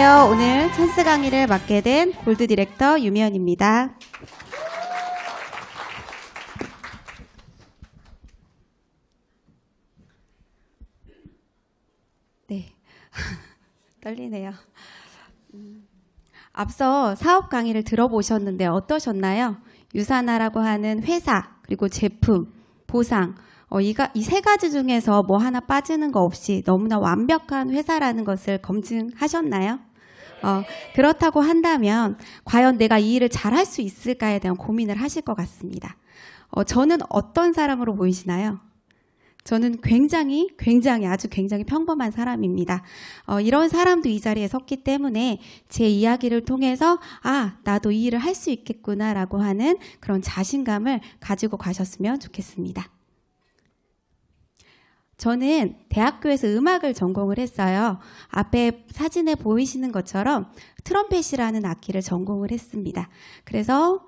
안녕하세요. 오늘 찬스 강의를 맡게 된 골드 디렉터 유미연입니다. 네, 떨리네요. 앞서 사업 강의를 들어보셨는데 어떠셨나요? 유사나라고 하는 회사, 그리고 제품, 보상, 이 세 가지 중에서 뭐 하나 빠지는 거 없이 너무나 완벽한 회사라는 것을 검증하셨나요? 그렇다고 한다면 과연 내가 이 일을 잘할 수 있을까에 대한 고민을 하실 것 같습니다. 저는 어떤 사람으로 보이시나요? 저는 굉장히 아주 굉장히 평범한 사람입니다. 이런 사람도 이 자리에 섰기 때문에 제 이야기를 통해서 나도 이 일을 할 수 있겠구나라고 하는 그런 자신감을 가지고 가셨으면 좋겠습니다. 저는 대학교에서 음악을 전공을 했어요. 앞에 사진에 보이시는 것처럼 트럼펫이라는 악기를 전공을 했습니다. 그래서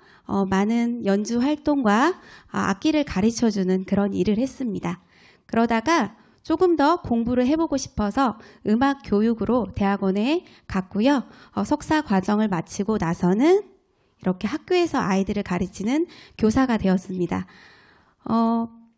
많은 연주 활동과 악기를 가르쳐주는 그런 일을 했습니다. 그러다가 조금 더 공부를 해보고 싶어서 음악 교육으로 대학원에 갔고요. 석사 과정을 마치고 나서는 이렇게 학교에서 아이들을 가르치는 교사가 되었습니다.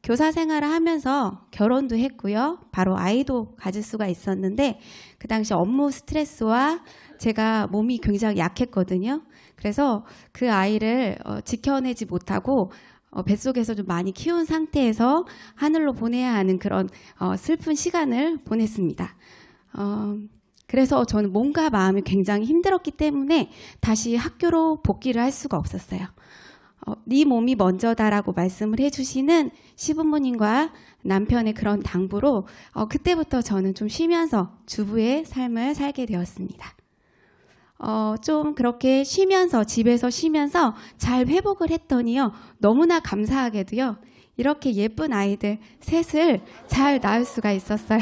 교사 생활을 하면서 결혼도 했고요. 바로 아이도 가질 수가 있었는데 그 당시 업무 스트레스와 제가 몸이 굉장히 약했거든요. 그래서 그 아이를 지켜내지 못하고 뱃속에서 좀 많이 키운 상태에서 하늘로 보내야 하는 그런 슬픈 시간을 보냈습니다. 그래서 저는 몸과 마음이 굉장히 힘들었기 때문에 다시 학교로 복귀를 할 수가 없었어요. 네 몸이 먼저다라고 말씀을 해주시는 시부모님과 남편의 그런 당부로 그때부터 저는 좀 쉬면서 주부의 삶을 살게 되었습니다. 좀 그렇게 쉬면서 집에서 쉬면서 잘 회복을 했더니요. 너무나 감사하게도요. 이렇게 예쁜 아이들 셋을 잘 낳을 수가 있었어요.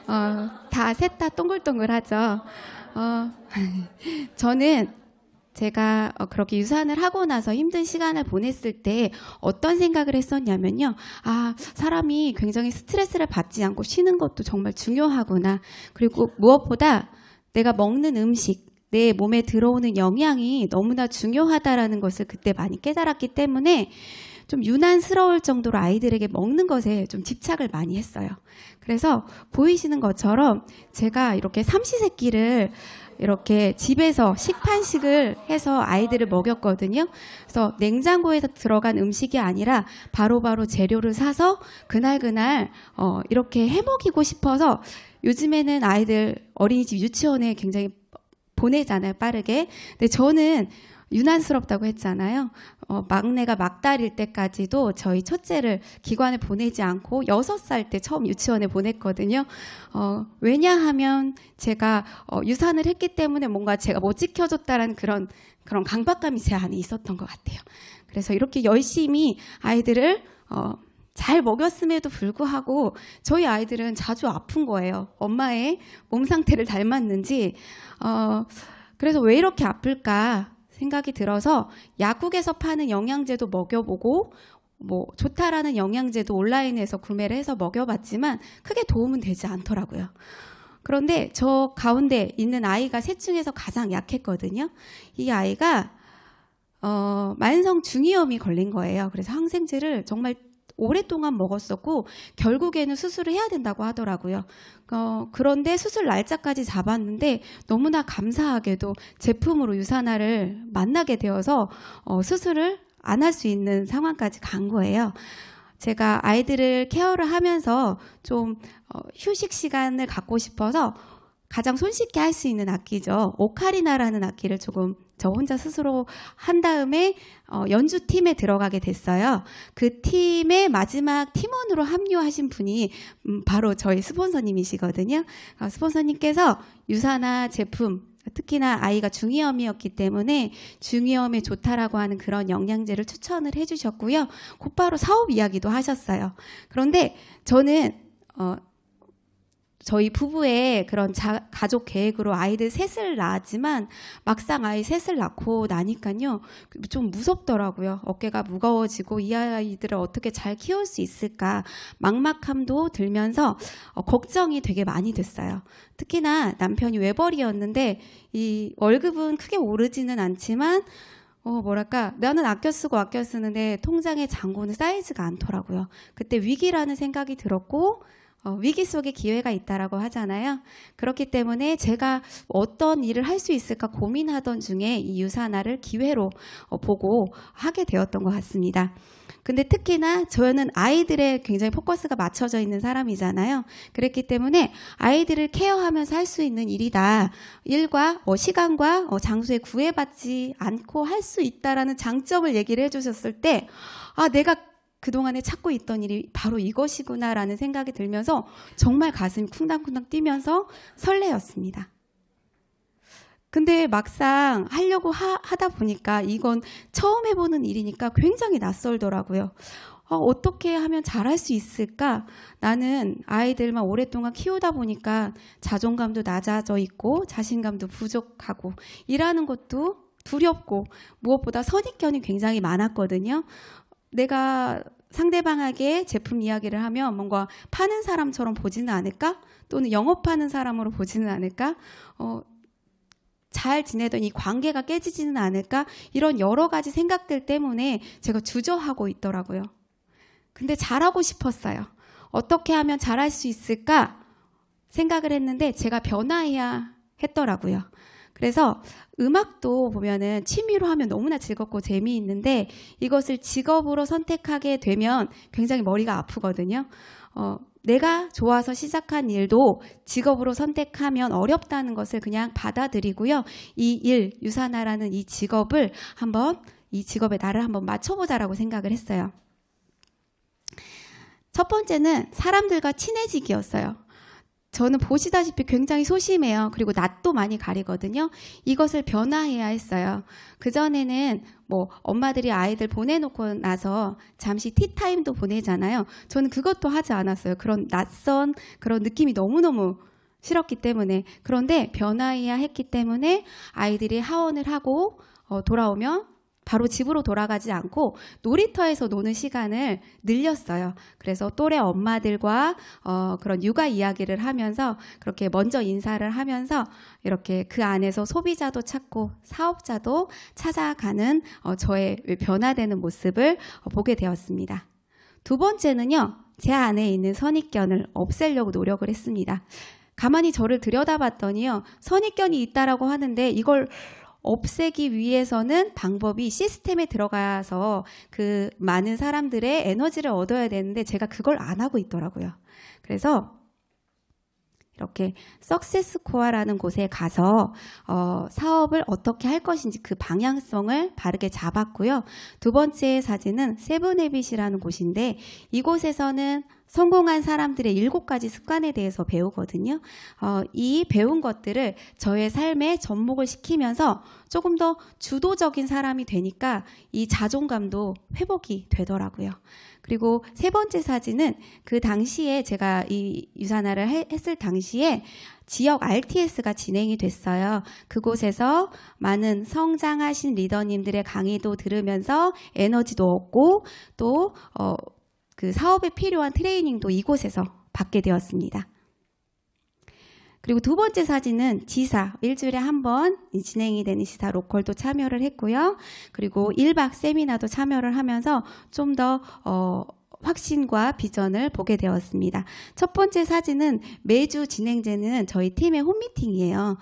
다 셋 다 동글동글하죠. 저는 제가 그렇게 유산을 하고 나서 힘든 시간을 보냈을 때 어떤 생각을 했었냐면요. 사람이 굉장히 스트레스를 받지 않고 쉬는 것도 정말 중요하구나. 그리고 무엇보다 내가 먹는 음식, 내 몸에 들어오는 영양이 너무나 중요하다라는 것을 그때 많이 깨달았기 때문에 좀 유난스러울 정도로 아이들에게 먹는 것에 좀 집착을 많이 했어요. 그래서 보이시는 것처럼 제가 이렇게 삼시세끼를 이렇게 집에서 식판식을 해서 아이들을 먹였거든요. 그래서 냉장고에서 들어간 음식이 아니라 바로바로 재료를 사서 그날 이렇게 해먹이고 싶어서 요즘에는 아이들 어린이집 유치원에 굉장히 보내잖아요, 빠르게. 근데 저는 유난스럽다고 했잖아요. 막내가 막달일 때까지도 저희 첫째를 기관에 보내지 않고 6살 때 처음 유치원에 보냈거든요. 왜냐하면 제가 유산을 했기 때문에 뭔가 제가 못 지켜줬다라는 그런 강박감이 제 안에 있었던 것 같아요. 그래서 이렇게 열심히 아이들을 잘 먹였음에도 불구하고 저희 아이들은 자주 아픈 거예요. 엄마의 몸 상태를 닮았는지. 그래서 왜 이렇게 아플까 생각이 들어서 약국에서 파는 영양제도 먹여보고 좋다라는 영양제도 온라인에서 구매를 해서 먹여봤지만 크게 도움은 되지 않더라고요. 그런데 저 가운데 있는 아이가 셋 중에서 가장 약했거든요. 이 아이가 만성 중이염이 걸린 거예요. 그래서 항생제를 정말 오랫동안 먹었었고 결국에는 수술을 해야 된다고 하더라고요. 그런데 수술 날짜까지 잡았는데 너무나 감사하게도 제품으로 유산화를 만나게 되어서 수술을 안 할 수 있는 상황까지 간 거예요. 제가 아이들을 케어를 하면서 좀 휴식 시간을 갖고 싶어서 가장 손쉽게 할 수 있는 악기죠. 오카리나라는 악기를 조금 저 혼자 스스로 한 다음에 연주팀에 들어가게 됐어요. 그 팀의 마지막 팀원으로 합류하신 분이 바로 저희 스폰서님이시거든요. 스폰서님께서 유산화 제품, 특히나 아이가 중이염이었기 때문에 중이염에 좋다라고 하는 그런 영양제를 추천을 해주셨고요. 곧바로 사업 이야기도 하셨어요. 그런데 저는 저희 부부의 그런 가족 계획으로 아이들 셋을 낳았지만 막상 아이 셋을 낳고 나니까요 좀 무섭더라고요. 어깨가 무거워지고 이 아이들을 어떻게 잘 키울 수 있을까 막막함도 들면서 걱정이 되게 많이 됐어요. 특히나 남편이 외벌이였는데 이 월급은 크게 오르지는 않지만 뭐랄까 나는 아껴 쓰는데 통장의 잔고는 쌓이지가 않더라고요. 그때 위기라는 생각이 들었고 위기 속에 기회가 있다라고 하잖아요. 그렇기 때문에 제가 어떤 일을 할 수 있을까 고민하던 중에 이 유산화를 기회로 보고 하게 되었던 것 같습니다. 근데 특히나 저는 아이들에 굉장히 포커스가 맞춰져 있는 사람이잖아요. 그랬기 때문에 아이들을 케어하면서 할 수 있는 일이다. 일과 시간과 장소에 구애받지 않고 할 수 있다라는 장점을 얘기를 해주셨을 때 내가 그동안에 찾고 있던 일이 바로 이것이구나라는 생각이 들면서 정말 가슴이 쿵당쿵당 뛰면서 설레었습니다. 근데 막상 하려고 하다 보니까 이건 처음 해보는 일이니까 굉장히 낯설더라고요. 어떻게 하면 잘할 수 있을까? 나는 아이들만 오랫동안 키우다 보니까 자존감도 낮아져 있고 자신감도 부족하고 일하는 것도 두렵고 무엇보다 선입견이 굉장히 많았거든요. 내가 상대방에게 제품 이야기를 하면 뭔가 파는 사람처럼 보지는 않을까? 또는 영업하는 사람으로 보지는 않을까? 잘 지내던 이 관계가 깨지지는 않을까? 이런 여러 가지 생각들 때문에 제가 주저하고 있더라고요. 근데 잘하고 싶었어요. 어떻게 하면 잘할 수 있을까? 생각을 했는데 제가 변화해야 했더라고요. 그래서 음악도 보면은 취미로 하면 너무나 즐겁고 재미있는데 이것을 직업으로 선택하게 되면 굉장히 머리가 아프거든요. 내가 좋아서 시작한 일도 직업으로 선택하면 어렵다는 것을 그냥 받아들이고요. 이 일, 유산화라는 이 직업을 이 직업에 나를 한번 맞춰보자라고 생각을 했어요. 첫 번째는 사람들과 친해지기였어요. 저는 보시다시피 굉장히 소심해요. 그리고 낯도 많이 가리거든요. 이것을 변화해야 했어요. 그전에는 엄마들이 아이들 보내놓고 나서 잠시 티타임도 보내잖아요. 저는 그것도 하지 않았어요. 그런 낯선 그런 느낌이 너무너무 싫었기 때문에. 그런데 변화해야 했기 때문에 아이들이 하원을 하고 돌아오면 바로 집으로 돌아가지 않고 놀이터에서 노는 시간을 늘렸어요. 그래서 또래 엄마들과 그런 육아 이야기를 하면서 그렇게 먼저 인사를 하면서 이렇게 그 안에서 소비자도 찾고 사업자도 찾아가는 저의 변화되는 모습을 보게 되었습니다. 두 번째는요. 제 안에 있는 선입견을 없애려고 노력을 했습니다. 가만히 저를 들여다봤더니요. 선입견이 있다라고 하는데 이걸 없애기 위해서는 방법이 시스템에 들어가서 그 많은 사람들의 에너지를 얻어야 되는데 제가 그걸 안 하고 있더라고요. 그래서 이렇게 석세스코어라는 곳에 가서 사업을 어떻게 할 것인지 그 방향성을 바르게 잡았고요. 두 번째 사진은 세븐해빗이라는 곳인데 이곳에서는 성공한 사람들의 7가지 습관에 대해서 배우거든요. 이 배운 것들을 저의 삶에 접목을 시키면서 조금 더 주도적인 사람이 되니까 이 자존감도 회복이 되더라고요. 그리고 세 번째 사진은 그 당시에 제가 이 유산화를 했을 당시에 지역 RTS가 진행이 됐어요. 그곳에서 많은 성장하신 리더님들의 강의도 들으면서 에너지도 얻고 또 그 사업에 필요한 트레이닝도 이곳에서 받게 되었습니다. 그리고 두 번째 사진은 지사, 일주일에 한 번 진행이 되는 지사 로컬도 참여를 했고요. 그리고 1박 세미나도 참여를 하면서 좀 더 확신과 비전을 보게 되었습니다. 첫 번째 사진은 매주 진행되는 저희 팀의 홈미팅이에요.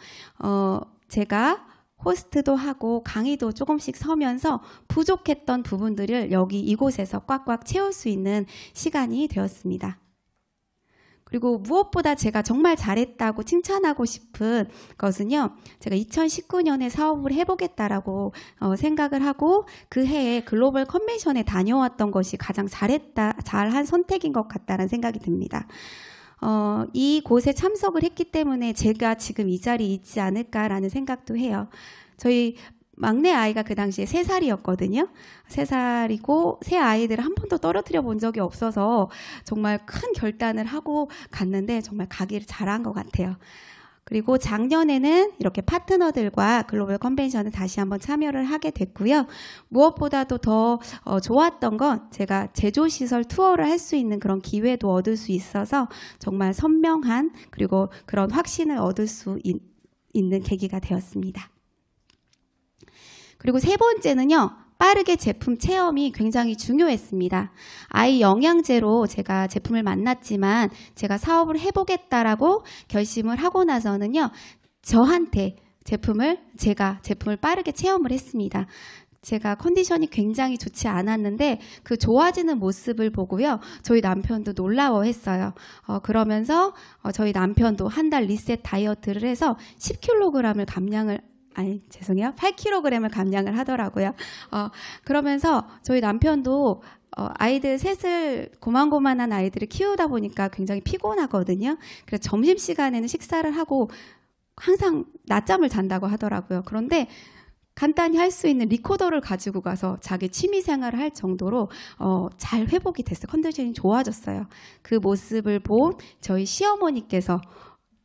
제가 호스트도 하고 강의도 조금씩 서면서 부족했던 부분들을 여기 이곳에서 꽉꽉 채울 수 있는 시간이 되었습니다. 그리고 무엇보다 제가 정말 잘했다고 칭찬하고 싶은 것은요. 제가 2019년에 사업을 해보겠다라고 생각을 하고 그 해에 글로벌 컨벤션에 다녀왔던 것이 가장 잘한 선택인 것 같다는 생각이 듭니다. 이곳에 참석을 했기 때문에 제가 지금 이 자리에 있지 않을까라는 생각도 해요. 저희 막내 아이가 그 당시에 3살이었거든요. 3살이고 새 아이들을 한 번도 떨어뜨려 본 적이 없어서 정말 큰 결단을 하고 갔는데 정말 가기를 잘한 것 같아요. 그리고 작년에는 이렇게 파트너들과 글로벌 컨벤션을 다시 한번 참여를 하게 됐고요. 무엇보다도 더 좋았던 건 제가 제조시설 투어를 할 수 있는 그런 기회도 얻을 수 있어서 정말 선명한 그리고 그런 확신을 얻을 수 있는 계기가 되었습니다. 그리고 세 번째는요. 빠르게 제품 체험이 굉장히 중요했습니다. 아이 영양제로 제가 제품을 만났지만 제가 사업을 해보겠다라고 결심을 하고 나서는요. 저한테 제가 제품을 빠르게 체험을 했습니다. 제가 컨디션이 굉장히 좋지 않았는데 그 좋아지는 모습을 보고요. 저희 남편도 놀라워했어요. 그러면서 저희 남편도 한 달 리셋 다이어트를 해서 10kg을 감량을 8kg을 감량을 하더라고요. 그러면서 저희 남편도 아이들 셋을 고만고만한 아이들을 키우다 보니까 굉장히 피곤하거든요. 그래서 점심시간에는 식사를 하고 항상 낮잠을 잔다고 하더라고요. 그런데 간단히 할 수 있는 리코더를 가지고 가서 자기 취미 생활을 할 정도로 잘 회복이 됐어요. 컨디션이 좋아졌어요. 그 모습을 본 저희 시어머니께서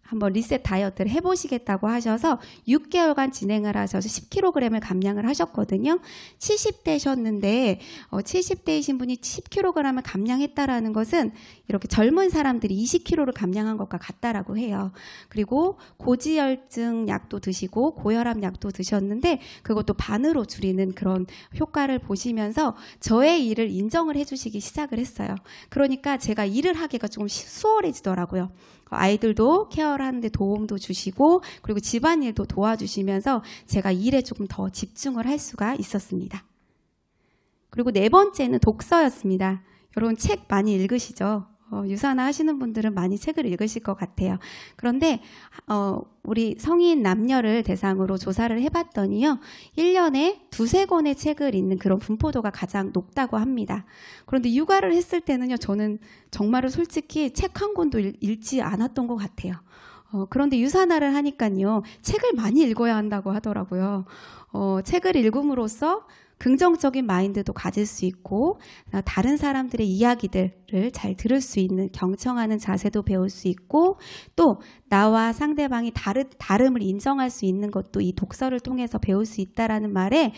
한번 리셋 다이어트를 해보시겠다고 하셔서 6개월간 진행을 하셔서 10kg을 감량을 하셨거든요. 70대셨는데 70대이신 분이 10kg을 감량했다라는 것은 이렇게 젊은 사람들이 20kg를 감량한 것과 같다라고 해요. 그리고 고지혈증 약도 드시고 고혈압 약도 드셨는데 그것도 반으로 줄이는 그런 효과를 보시면서 저의 일을 인정을 해주시기 시작을 했어요. 그러니까 제가 일을 하기가 조금 수월해지더라고요. 아이들도 케어를 하는데 도움도 주시고 그리고 집안일도 도와주시면서 제가 일에 조금 더 집중을 할 수가 있었습니다. 그리고 네 번째는 독서였습니다. 여러분 책 많이 읽으시죠? 유산화 하시는 분들은 많이 책을 읽으실 것 같아요. 그런데 우리 성인 남녀를 대상으로 조사를 해봤더니요. 1년에 2-3권의 책을 읽는 그런 분포도가 가장 높다고 합니다. 그런데 육아를 했을 때는요. 저는 정말로 솔직히 책 한 권도 읽지 않았던 것 같아요. 그런데 유산화를 하니까요. 책을 많이 읽어야 한다고 하더라고요. 책을 읽음으로써 긍정적인 마인드도 가질 수 있고 다른 사람들의 이야기들을 잘 들을 수 있는 경청하는 자세도 배울 수 있고 또 나와 상대방이 다름을 인정할 수 있는 것도 이 독서를 통해서 배울 수 있다라는 말에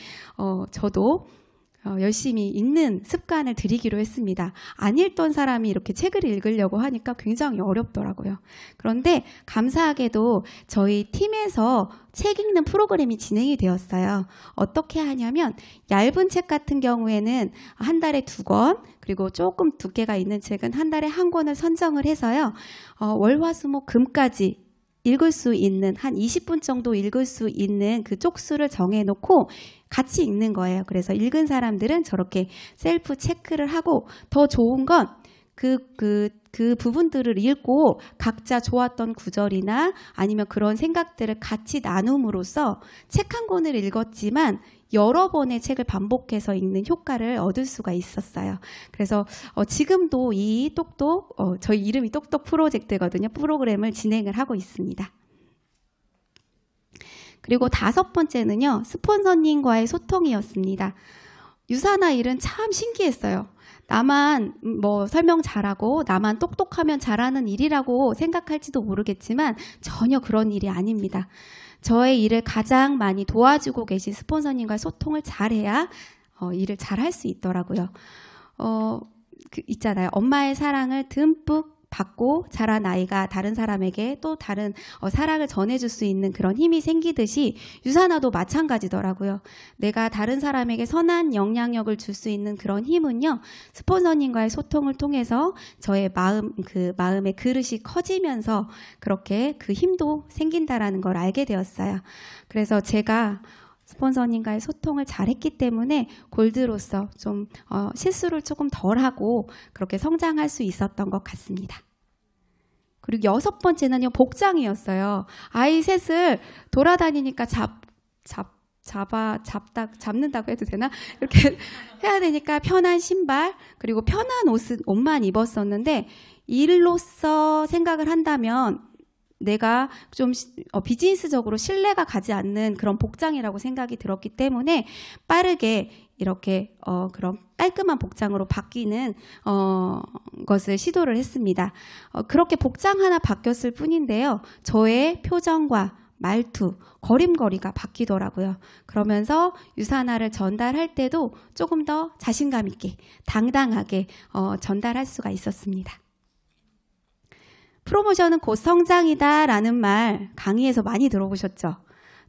저도 열심히 읽는 습관을 들이기로 했습니다. 안 읽던 사람이 이렇게 책을 읽으려고 하니까 굉장히 어렵더라고요. 그런데 감사하게도 저희 팀에서 책 읽는 프로그램이 진행이 되었어요. 어떻게 하냐면 얇은 책 같은 경우에는 한 달에 2권 그리고 조금 두께가 있는 책은 한 달에 1권을 선정을 해서요. 월화수목금까지 읽을 수 있는 한 20분 정도 읽을 수 있는 그 쪽수를 정해놓고 같이 읽는 거예요. 그래서 읽은 사람들은 저렇게 셀프 체크를 하고 더 좋은 건 그 부분들을 읽고 각자 좋았던 구절이나 아니면 그런 생각들을 같이 나눔으로써 책 한 권을 읽었지만 여러 번의 책을 반복해서 읽는 효과를 얻을 수가 있었어요. 그래서 지금도 이 똑똑, 저희 이름이 똑똑 프로젝트거든요. 프로그램을 진행을 하고 있습니다. 그리고 5번째는요. 스폰서님과의 소통이었습니다. 유산화 일은 참 신기했어요. 나만 뭐 설명 잘하고 나만 똑똑하면 잘하는 일이라고 생각할지도 모르겠지만 전혀 그런 일이 아닙니다. 저의 일을 가장 많이 도와주고 계신 스폰서님과 소통을 잘해야 일을 잘할 수 있더라고요. 있잖아요. 엄마의 사랑을 듬뿍 받고 자란 아이가 다른 사람에게 또 다른 사랑을 전해줄 수 있는 그런 힘이 생기듯이 유산화도 마찬가지더라고요. 내가 다른 사람에게 선한 영향력을 줄 수 있는 그런 힘은요. 스폰서님과의 소통을 통해서 저의 마음의 그릇이 커지면서 그렇게 그 힘도 생긴다라는 걸 알게 되었어요. 그래서 제가 스폰서님과의 소통을 잘했기 때문에 골드로서 좀 실수를 조금 덜하고 그렇게 성장할 수 있었던 것 같습니다. 그리고 6번째는요. 복장이었어요. 아이 셋을 돌아다니니까 잡는다고 해도 되나? 이렇게 해야 되니까 편한 신발 그리고 편한 옷만 입었었는데 일로서 생각을 한다면 내가 좀 비즈니스적으로 신뢰가 가지 않는 그런 복장이라고 생각이 들었기 때문에 빠르게 이렇게 그런 깔끔한 복장으로 바뀌는 것을 시도를 했습니다. 그렇게 복장 하나 바뀌었을 뿐인데요. 저의 표정과 말투, 걸음걸이가 바뀌더라고요. 그러면서 유산화를 전달할 때도 조금 더 자신감 있게, 당당하게 전달할 수가 있었습니다. 프로모션은 곧 성장이다 라는 말 강의에서 많이 들어보셨죠?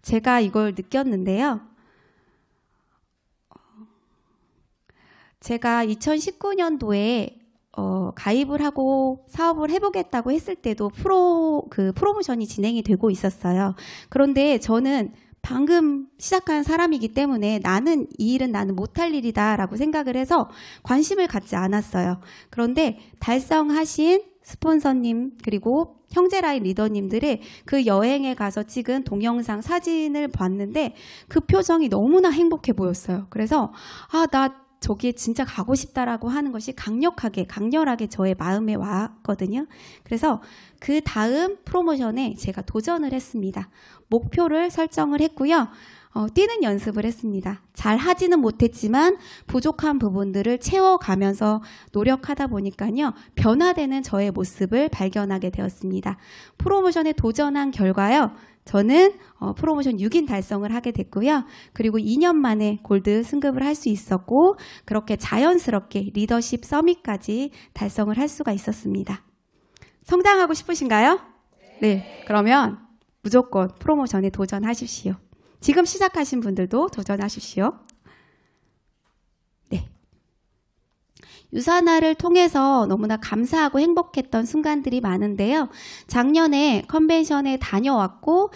제가 이걸 느꼈는데요. 제가 2019년도에 가입을 하고 사업을 해보겠다고 했을 때도 프로모션이 진행이 되고 있었어요. 그런데 저는 방금 시작한 사람이기 때문에 이 일은 나는 못할 일이다 라고 생각을 해서 관심을 갖지 않았어요. 그런데 달성하신 스폰서님 그리고 형제라인 리더님들의 그 여행에 가서 찍은 동영상 사진을 봤는데 그 표정이 너무나 행복해 보였어요. 그래서 나 저기에 진짜 가고 싶다라고 하는 것이 강렬하게 저의 마음에 왔거든요. 그래서 그 다음 프로모션에 제가 도전을 했습니다. 목표를 설정을 했고요. 뛰는 연습을 했습니다. 잘 하지는 못했지만 부족한 부분들을 채워가면서 노력하다 보니까요. 변화되는 저의 모습을 발견하게 되었습니다. 프로모션에 도전한 결과요. 저는 프로모션 6인 달성을 하게 됐고요. 그리고 2년 만에 골드 승급을 할 수 있었고 그렇게 자연스럽게 리더십 서밋까지 달성을 할 수가 있었습니다. 성장하고 싶으신가요? 네. 그러면 무조건 프로모션에 도전하십시오. 지금 시작하신 분들도 도전하십시오. 네. 유산화를 통해서 너무나 감사하고 행복했던 순간들이 많은데요. 작년에 컨벤션에 다녀왔고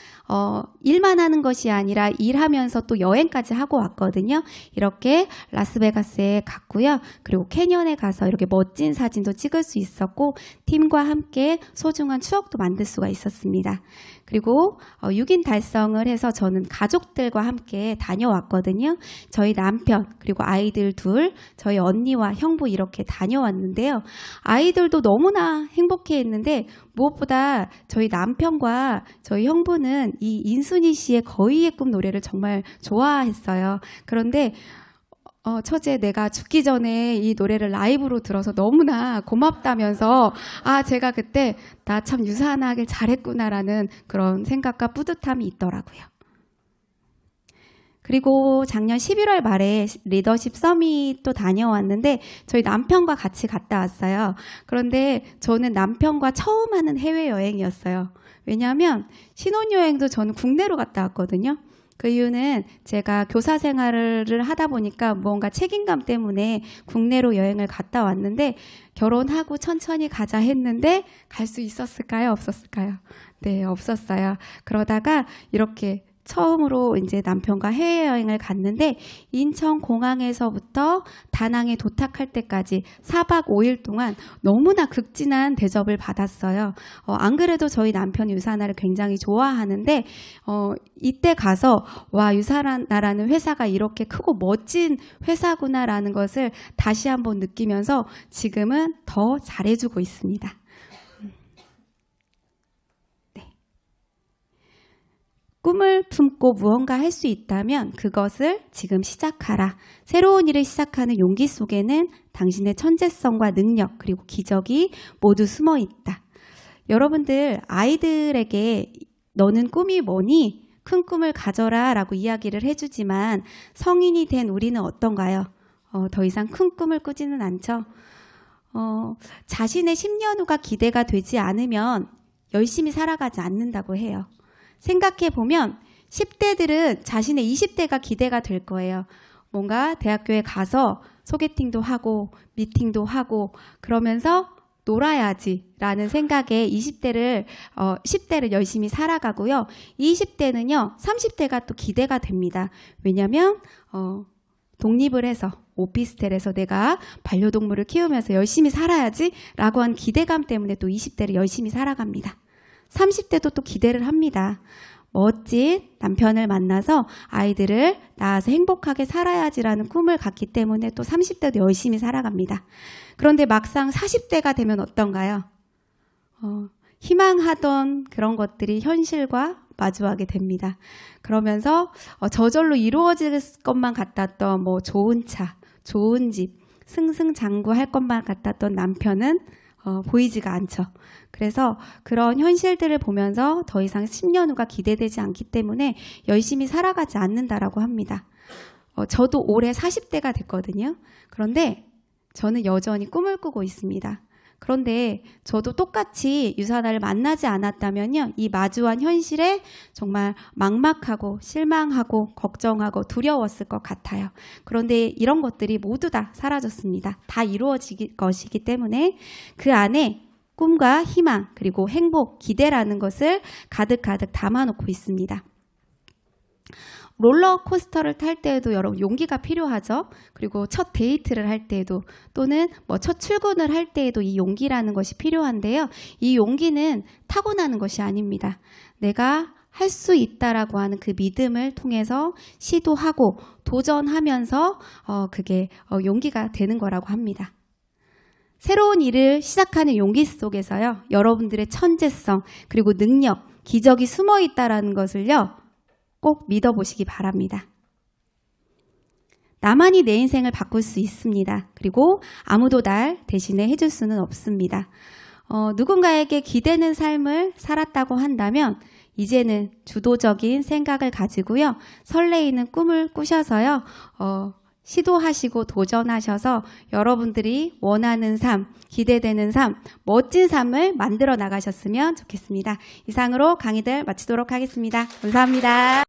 일만 하는 것이 아니라 일하면서 또 여행까지 하고 왔거든요. 이렇게 라스베가스에 갔고요. 그리고 캐년에 가서 이렇게 멋진 사진도 찍을 수 있었고 팀과 함께 소중한 추억도 만들 수가 있었습니다. 그리고 6인 달성을 해서 저는 가족들과 함께 다녀왔거든요. 저희 남편 그리고 아이들 둘, 저희 언니와 형부 이렇게 다녀왔는데요. 아이들도 너무나 행복해했는데 무엇보다 저희 남편과 저희 형부는 이 인순이 씨의 거위의 꿈 노래를 정말 좋아했어요. 그런데 처제 내가 죽기 전에 이 노래를 라이브로 들어서 너무나 고맙다면서 제가 그때 나 참 유산하길 잘했구나라는 그런 생각과 뿌듯함이 있더라고요. 그리고 작년 11월 말에 리더십 서밋도 다녀왔는데 저희 남편과 같이 갔다 왔어요. 그런데 저는 남편과 처음 하는 해외여행이었어요. 왜냐하면 신혼여행도 저는 국내로 갔다 왔거든요. 그 이유는 제가 교사 생활을 하다 보니까 무언가 책임감 때문에 국내로 여행을 갔다 왔는데 결혼하고 천천히 가자 했는데 갈 수 있었을까요? 없었을까요? 네, 없었어요. 그러다가 이렇게 처음으로 이제 남편과 해외여행을 갔는데 인천공항에서부터 다낭에 도착할 때까지 4박 5일 동안 너무나 극진한 대접을 받았어요. 안 그래도 저희 남편이 유산화를 굉장히 좋아하는데 이때 가서 와 유산화라는 회사가 이렇게 크고 멋진 회사구나라는 것을 다시 한번 느끼면서 지금은 더 잘해주고 있습니다. 꿈을 품고 무언가 할 수 있다면 그것을 지금 시작하라. 새로운 일을 시작하는 용기 속에는 당신의 천재성과 능력 그리고 기적이 모두 숨어 있다. 여러분들 아이들에게 너는 꿈이 뭐니? 큰 꿈을 가져라 라고 이야기를 해주지만 성인이 된 우리는 어떤가요? 더 이상 큰 꿈을 꾸지는 않죠. 자신의 10년 후가 기대가 되지 않으면 열심히 살아가지 않는다고 해요. 생각해보면 10대들은 자신의 20대가 기대가 될 거예요. 뭔가 대학교에 가서 소개팅도 하고 미팅도 하고 그러면서 놀아야지 라는 생각에 10대를 열심히 살아가고요. 20대는요. 30대가 또 기대가 됩니다. 왜냐하면 독립을 해서 오피스텔에서 내가 반려동물을 키우면서 열심히 살아야지 라고 한 기대감 때문에 또 20대를 열심히 살아갑니다. 30대도 또 기대를 합니다. 멋진 남편을 만나서 아이들을 낳아서 행복하게 살아야지라는 꿈을 갖기 때문에 또 30대도 열심히 살아갑니다. 그런데 막상 40대가 되면 어떤가요? 희망하던 그런 것들이 현실과 마주하게 됩니다. 그러면서 저절로 이루어질 것만 같았던 뭐 좋은 차, 좋은 집, 승승장구할 것만 같았던 남편은 보이지가 않죠. 그래서 그런 현실들을 보면서 더 이상 10년 후가 기대되지 않기 때문에 열심히 살아가지 않는다라고 합니다. 저도 올해 40대가 됐거든요. 그런데 저는 여전히 꿈을 꾸고 있습니다. 그런데 저도 똑같이 유사나를 만나지 않았다면요, 이 마주한 현실에 정말 막막하고 실망하고 걱정하고 두려웠을 것 같아요. 그런데 이런 것들이 모두 다 사라졌습니다. 다 이루어질 것이기 때문에 그 안에 꿈과 희망 그리고 행복, 기대라는 것을 가득가득 담아놓고 있습니다. 롤러코스터를 탈 때에도 여러분 용기가 필요하죠. 그리고 첫 데이트를 할 때에도 또는 뭐 첫 출근을 할 때에도 이 용기라는 것이 필요한데요. 이 용기는 타고나는 것이 아닙니다. 내가 할 수 있다라고 하는 그 믿음을 통해서 시도하고 도전하면서 그게 용기가 되는 거라고 합니다. 새로운 일을 시작하는 용기 속에서요, 여러분들의 천재성 그리고 능력, 기적이 숨어 있다라는 것을요, 꼭 믿어보시기 바랍니다. 나만이 내 인생을 바꿀 수 있습니다. 그리고 아무도 날 대신에 해줄 수는 없습니다. 누군가에게 기대는 삶을 살았다고 한다면 이제는 주도적인 생각을 가지고요, 설레이는 꿈을 꾸셔서요, 시도하시고 도전하셔서 여러분들이 원하는 삶, 기대되는 삶, 멋진 삶을 만들어 나가셨으면 좋겠습니다. 이상으로 강의들 마치도록 하겠습니다. 감사합니다.